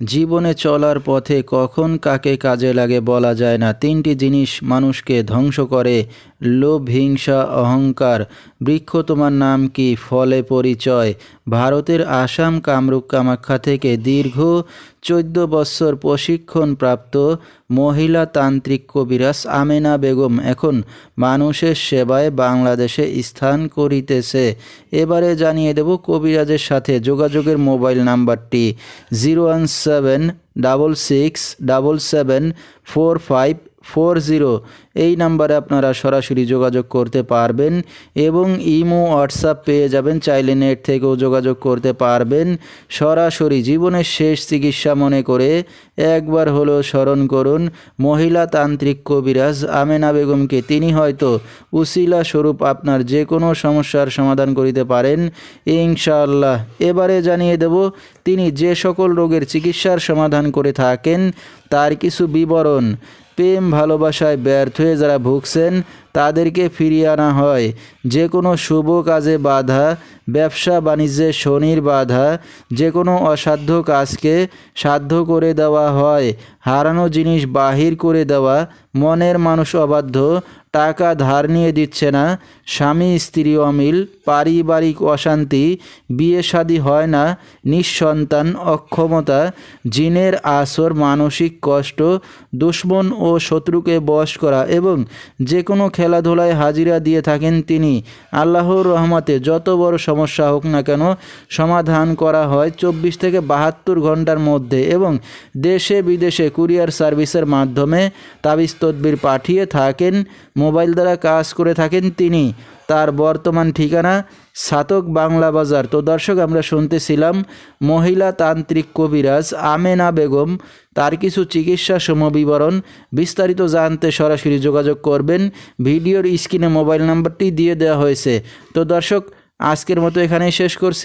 জীবনে চলার পথে কখন কাকে কাজে লাগে বলা যায় না। তিনটি জিনিস মানুষকে ধ্বংস করে: লোভ, হিংসা, অহংকার। বৃক্ষ তোমার নাম কি, ফলে পরিচয়। ভারতের আসাম কামরূপ কামাখ্যা থেকে দীর্ঘ 14 বৎসর প্রশিক্ষণপ্রাপ্ত মহিলা তান্ত্রিক কবিরাজ আমেনা বেগম এখন মানুষের সেবায় বাংলাদেশে স্থান করিতেছে। এবারে জানিয়ে দেব কবিরাজের সাথে যোগাযোগের মোবাইল নাম্বারটি 01767774540। এই নাম্বারে আপনারা সরাসরি যোগাযোগ করতে পারবেন এবং ইমো, হোয়াটসঅ্যাপ পেয়ে যাবেন। চাইলে নেট থেকেও যোগাযোগ করতে পারবেন। সরাসরি জীবনের শেষ চিকিৎসা মনে করে একবার হলো স্মরণ করুন মহিলা তান্ত্রিক কবিরাজ আমেনা বেগমকে। তিনি হয়তো উসিলা স্বরূপ আপনার যে কোনো সমস্যার সমাধান করিতে পারেন ইনশাআল্লাহ। এবারে জানিয়ে দেব তিনি যে সকল রোগের চিকিৎসার সমাধান করে থাকেন তার কিছু বিবরণ। প্রেম ভালোবাসায় ব্যর্থ হয়ে যারা ভুগছেন তাদেরকে ফিরিয়ে আনা হয়। যে কোনো শুভ কাজে বাধা, ব্যবসা বাণিজ্যে শনির বাধা, যে কোনো অসাধ্য কাজকে সাধ্য করে দেওয়া হয়। হারানো জিনিস বাহির করে দেওয়া, মনের মানুষ অবাধ্য, টাকা ধার নিয়ে দিচ্ছে না, স্বামী স্ত্রী অমিল, পারিবারিক অশান্তি, বিয়ে শাদী হয় না, নিঃসন্তান, অক্ষমতা, জিনের আসর, মানসিক কষ্ট, দুশ্মন ও শত্রুকে বশ করা এবং যে কোনো খেলাধুলায় হাজিরা দিয়ে থাকেন তিনি। আল্লাহর রহমতে যত বড় সমস্যা হোক না কেন সমাধান করা হয় 24 থেকে 72 ঘন্টার মধ্যে এবং দেশে বিদেশে কুরিয়ার সার্ভিসের মাধ্যমে তাবিজ তদবির পাঠিয়ে থাকেন। মোবাইল দ্বারা কাজ করে থাকেন তিনি। তার বর্তমান ঠিকানা সাতক বাংলা বাজার। তো দর্শক, আমরা শুনতেছিলাম মহিলা তান্ত্রিক কবিরাজ আমেনা বেগম, তার কিছু চিকিৎসা সমবিবরণ। বিস্তারিত জানতে সরাসরি যোগাযোগ করবেন। ভিডিওর স্ক্রিনে মোবাইল নাম্বারটি দিয়ে দেওয়া হয়েছে। তো দর্শক, আজকের মতো এখানেই শেষ করছি।